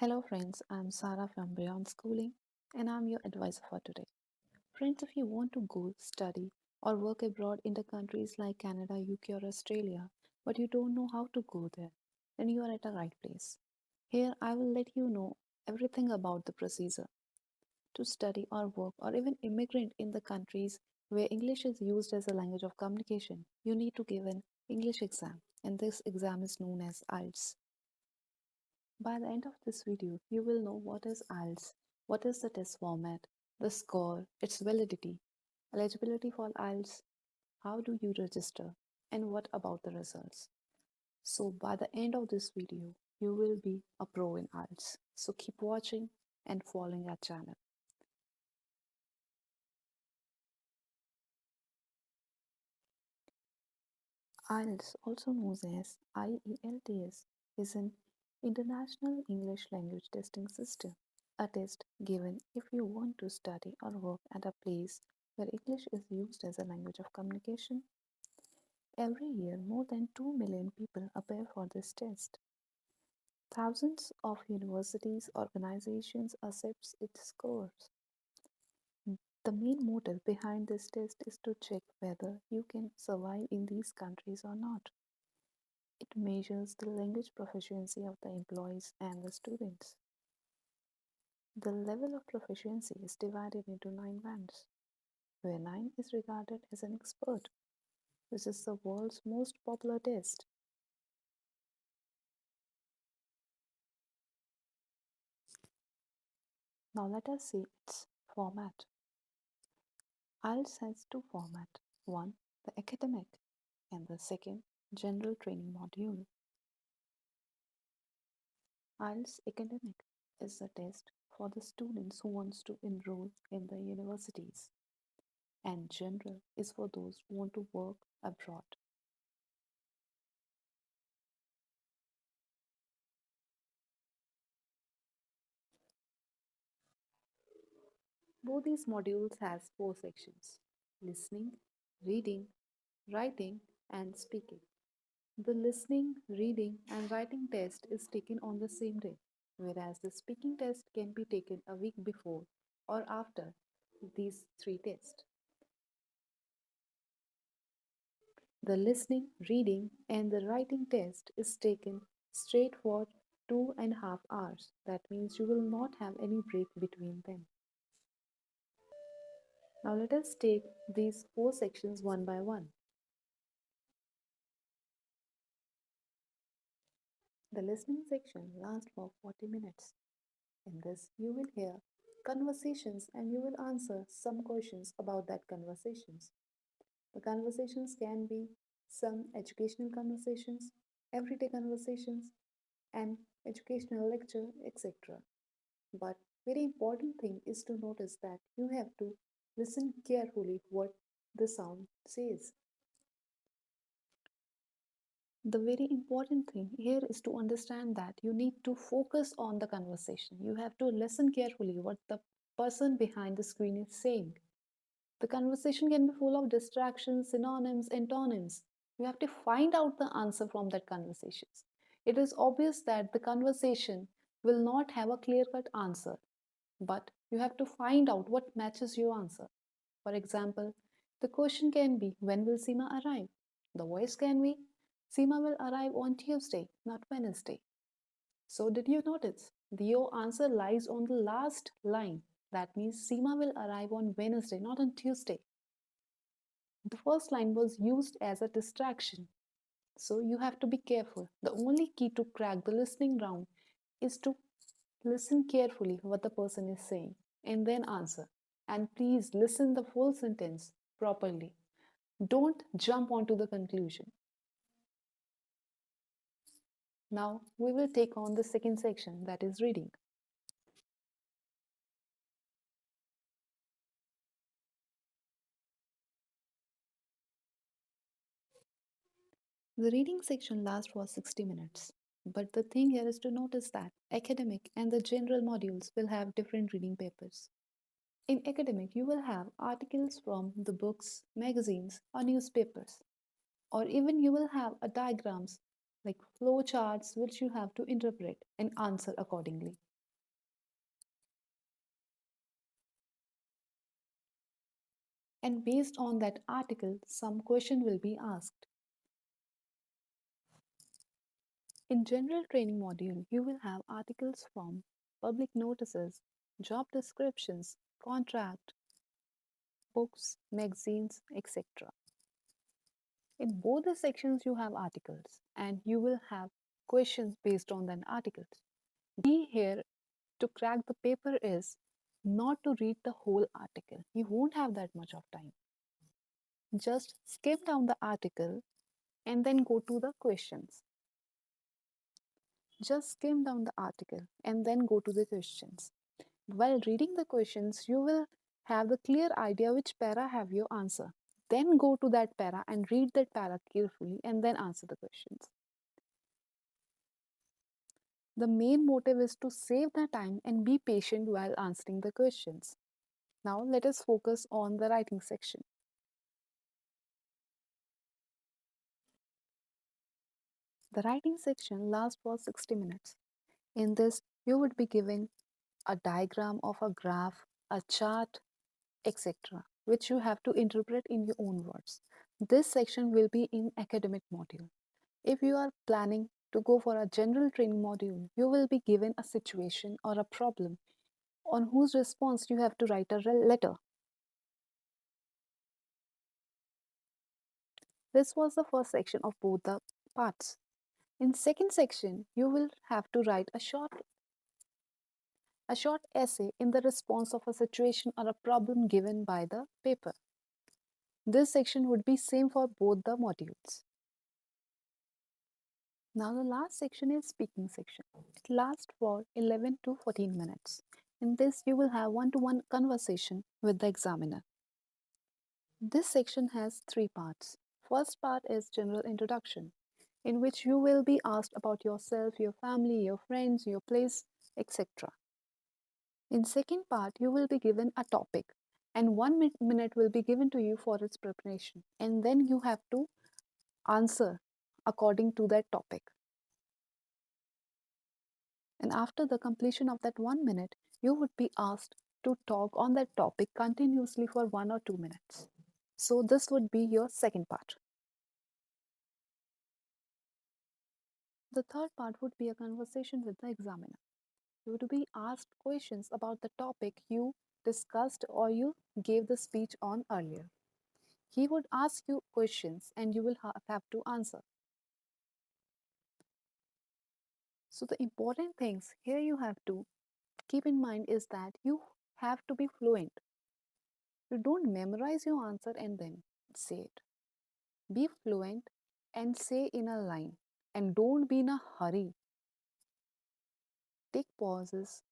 Hello, friends. I'm Sarah from Beyond Schooling, and I'm your advisor for today. Friends, if you want to go study or work abroad in the countries like Canada, UK, or Australia, but you don't know how to go there, then you are at the right place. Here, I will let you know everything about the procedure to study or work or even immigrant in the countries where English is used as a language of communication. You need to give an English exam, and this exam is known as IELTS. By the end of this video, you will know what is IELTS, what is the test format, the score, its validity, eligibility for IELTS, how do you register, and what about the results. So by the end of this video, you will be a pro in IELTS. So keep watching and following our channel. IELTS, also known as IELTS, is an international English language testing system, a test given if you want to study or work at a place where English is used as a language of communication. Every year, more than 2 million people appear for this test. Thousands of universities, organizations accept its scores. The main motive behind this test is to check whether you can survive in these countries or not. It measures the language proficiency of the employees and the students. The level of proficiency is divided into 9 bands, where 9 is regarded as an expert. This is the world's most popular test. Now let us see its format. IELTS has two formats. One, the academic, and the second, general training module. IELTS academic is the test for the students who wants to enroll in the universities, and general is for those who want to work abroad. Both these modules has four sections: listening, reading, writing, and speaking. The listening, reading, and writing test is taken on the same day, whereas the speaking test can be taken a week before or after these three tests. The listening, reading, and the writing test is taken straight for 2.5 hours. That means you will not have any break between them. Now let us take these four sections one by one. The listening section lasts for 40 minutes. In this, you will hear conversations and you will answer some questions about that conversations. The conversations can be some educational conversations, everyday conversations, and educational lecture, etc. But very important thing is to notice that you have to listen carefully what the sound says. The very important thing here is to understand that you need to focus on the conversation. You have to listen carefully what the person behind the screen is saying. The conversation can be full of distractions, synonyms, antonyms. You have to find out the answer from that conversation. It is obvious that the conversation will not have a clear-cut answer, but you have to find out what matches your answer. For example, the question can be, when will Seema arrive? The voice can be, Seema will arrive on Tuesday, not Wednesday. So, did you notice? Your answer lies on the last line. That means Seema will arrive on Wednesday, not on Tuesday. The first line was used as a distraction. So, you have to be careful. The only key to crack the listening round is to listen carefully what the person is saying and then answer. And please listen the full sentence properly. Don't jump onto the conclusion. Now we will take on the second section, that is reading. The reading section lasts for 60 minutes. But the thing here is to notice that academic and the general modules will have different reading papers. In academic, you will have articles from the books, magazines, or newspapers. Or even you will have a diagrams like flow charts which you have to interpret and answer accordingly. And based on that article, some question will be asked. In general training module, you will have articles from public notices, job descriptions, contract, books, magazines, etc. In both the sections, you have articles and you will have questions based on that articles. Key here to crack the paper is not to read the whole article. You won't have that much of time. Just skip down the article and then go to the questions. Just skim down the article and then go to the questions. While reading the questions, you will have the clear idea which para have your answer. Then go to that para and read that para carefully and then answer the questions. The main motive is to save the time and be patient while answering the questions. Now let us focus on the writing section. The writing section lasts for 60 minutes. In this, you would be given a diagram of a graph, a chart, etc., which you have to interpret in your own words. This section will be in academic module. If you are planning to go for a general training module, you will be given a situation or a problem on whose response you have to write a letter. This was the first section of both the parts. In second section, you will have to write a short essay in the response of a situation or a problem given by the paper. This section would be same for both the modules. Now the last section is speaking section. It lasts for 11 to 14 minutes. In this you will have one-to-one conversation with the examiner. This section has three parts. First part is general introduction, in which you will be asked about yourself, your family, your friends, your place, etc. In second part, you will be given a topic and 1 minute will be given to you for its preparation, and then you have to answer according to that topic. And after the completion of that 1 minute, you would be asked to talk on that topic continuously for 1 or 2 minutes. So this would be your second part. The third part would be a conversation with the examiner. You would be asked questions about the topic you discussed or you gave the speech on earlier. He would ask you questions and you will have to answer. So the important things here you have to keep in mind is that you have to be fluent. You don't memorize your answer and then say it. Be fluent and say in a line, and don't be in a hurry. Take pauses.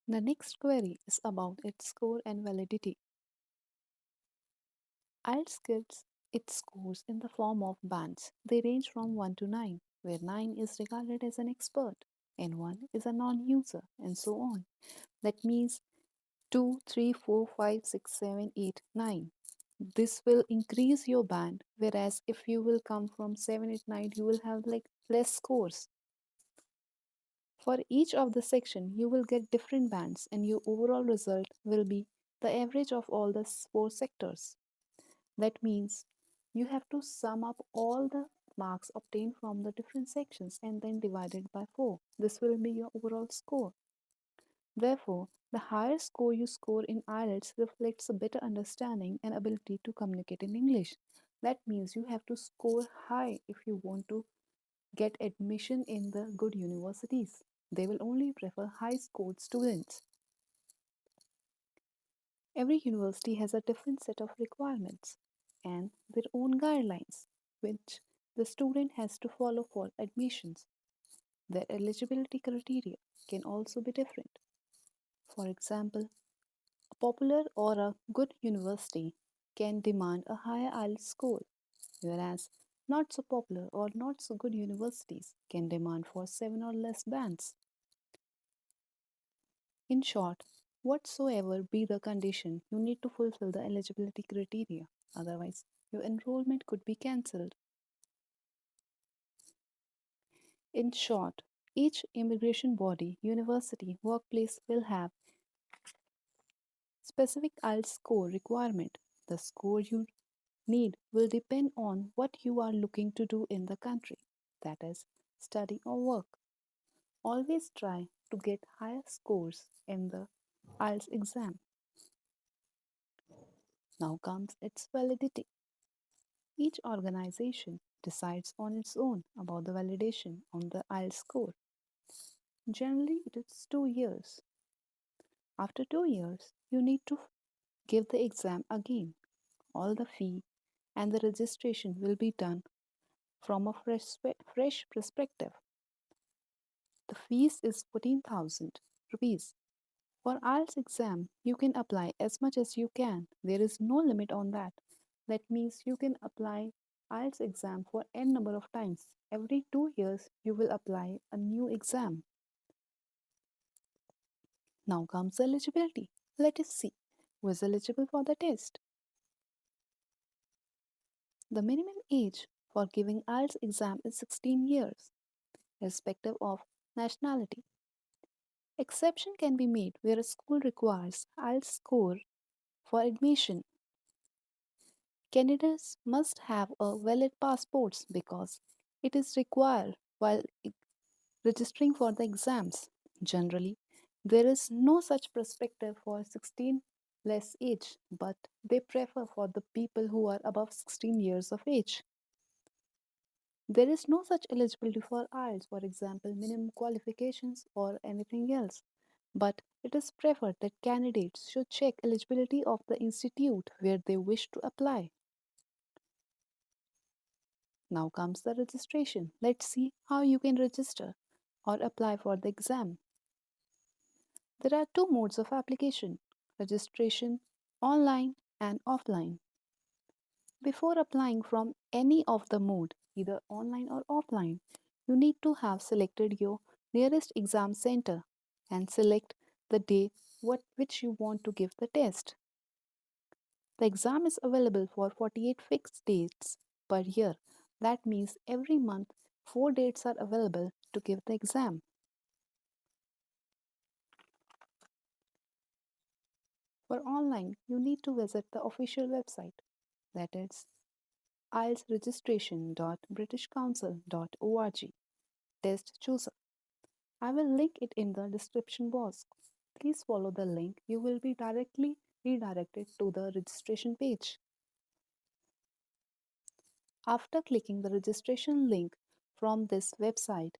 The next query is about its score and validity. IELTS gives its scores in the form of bands. They range from 1 to 9, where 9 is regarded as an expert and 1 is a non-user, and so on. That means 2, 3, 4, 5, 6, 7, 8, 9. This will increase your band, whereas if you will come from 7, 8, 9, you will have like less scores. For each of the section, you will get different bands and your overall result will be the average of all the 4 sectors. That means you have to sum up all the marks obtained from the different sections and then divide it by 4. This will be your overall score. Therefore, the higher score you score in IELTS reflects a better understanding and ability to communicate in English. That means you have to score high if you want to get admission in the good universities. They will only prefer high scored students. Every university has a different set of requirements and their own guidelines, which the student has to follow for admissions. Their eligibility criteria can also be different. For example, a popular or a good university can demand a higher IELTS score, whereas not so popular or not so good universities can demand for 7 or less bands. In short, whatsoever be the condition, you need to fulfill the eligibility criteria, otherwise, your enrollment could be cancelled. In short, each immigration body, university, workplace will have specific IELTS score requirement. The score you need will depend on what you are looking to do in the country, that is, study or work. Always try to get higher scores in the IELTS exam. Now comes its validity. Each organization decides on its own about the validation on the IELTS score. Generally, it is 2 years. After 2 years, you need to give the exam again. All the fee and the registration will be done from a fresh perspective. The fees is 14,000 rupees. For IELTS exam, you can apply as much as you can. There is no limit on that. That means you can apply IELTS exam for n number of times. Every 2 years, you will apply a new exam. Now comes eligibility. Let us see who is eligible for the test. The minimum age for giving IELTS exam is 16 years, irrespective of nationality. Exception can be made where a school requires IELTS score for admission. Candidates must have a valid passports because it is required while registering for the exams. Generally, there is no such perspective for 16 less age, but they prefer for the people who are above 16 years of age. There is no such eligibility for IELTS, for example, minimum qualifications or anything else. But it is preferred that candidates should check eligibility of the institute where they wish to apply. Now comes the registration. Let's see how you can register or apply for the exam. There are two modes of application: registration online and offline. Before applying from any of the mode, either online or offline, you need to have selected your nearest exam center and select the day which you want to give the test. The exam is available for 48 fixed dates per year. That means every month 4 dates are available to give the exam. For online, you need to visit the official website, that is ieltsregistration.britishcouncil.org. Test chooser. I will link it in the description box. Please follow the link. You will be directly redirected to the registration page. After clicking the registration link from this website,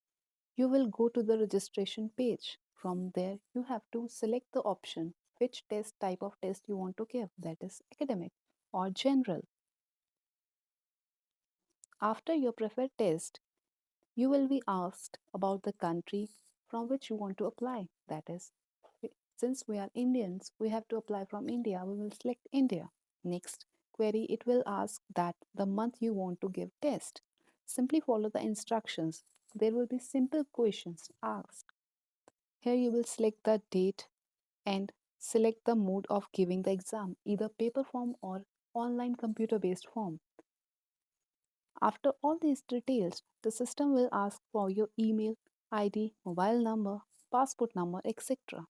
you will go to the registration page. From there, you have to select the option which test type of test you want to give, that is academic or general. After your preferred test, you will be asked about the country from which you want to apply. That is, since we are Indians, we have to apply from India. We will select India. Next query, it will ask that the month you want to give test. Simply follow the instructions. There will be simple questions asked. Here you will select the date and select the mode of giving the exam, either paper form or online computer based form. After all these details, the system will ask for your email, ID, mobile number, passport number, etc.,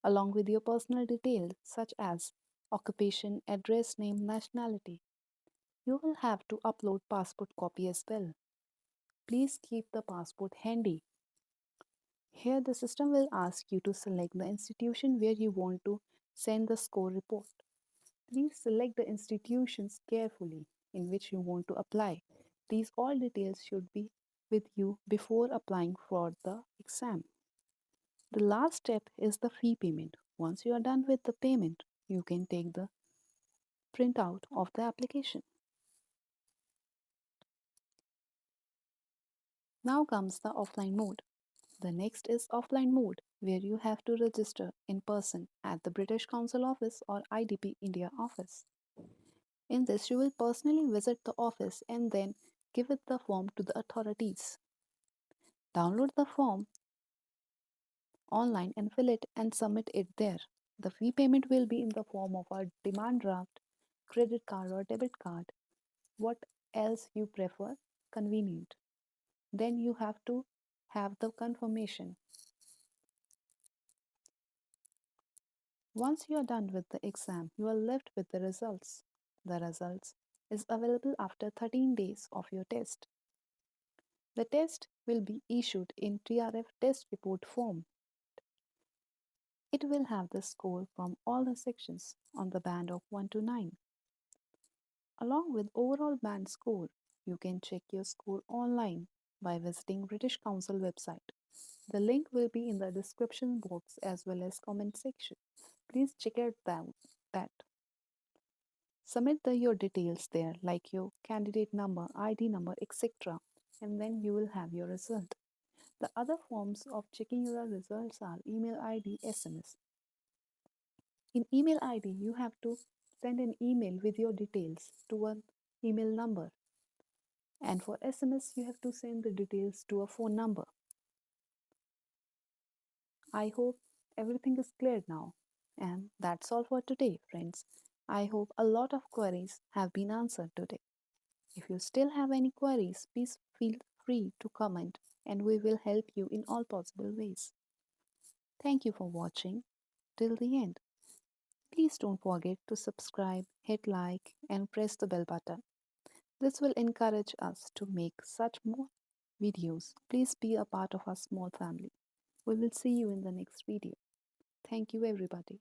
along with your personal details such as occupation, address, name, nationality. You will have to upload passport copy as well. Please keep the passport handy. Here the system will ask you to select the institution where you want to send the score report. Please select the institutions carefully in which you want to apply. These all details should be with you before applying for the exam. The last step is the fee payment. Once you are done with the payment, you can take the printout of the application. Now comes the offline mode. The next is offline mode, where you have to register in person at the British Council office or IDP India office. In this, you will personally visit the office and then give it the form to the authorities. Download the form online and fill it and submit it there. The fee payment will be in the form of a demand draft, credit card or debit card, what else you prefer, convenient. Then you have to have the confirmation. Once you are done with the exam, you are left with the results. The results is available after 13 days of your test. The test will be issued in TRF test report form. It will have the score from all the sections on the band of 1 to 9. Along with overall band score, you can check your score online by visiting British Council website. The link will be in the description box as well as comment section. Please check it out that. Submit your details there like your candidate number, ID number, etc. and then you will have your result. The other forms of checking your results are email ID, SMS. In email ID, you have to send an email with your details to an email number. And for SMS, you have to send the details to a phone number. I hope everything is clear now. And that's all for today, friends. I hope a lot of queries have been answered today. If you still have any queries, please feel free to comment and we will help you in all possible ways. Thank you for watching till the end. Please don't forget to subscribe, hit like, and press the bell button. This will encourage us to make such more videos. Please be a part of our small family. We will see you in the next video. Thank you, everybody.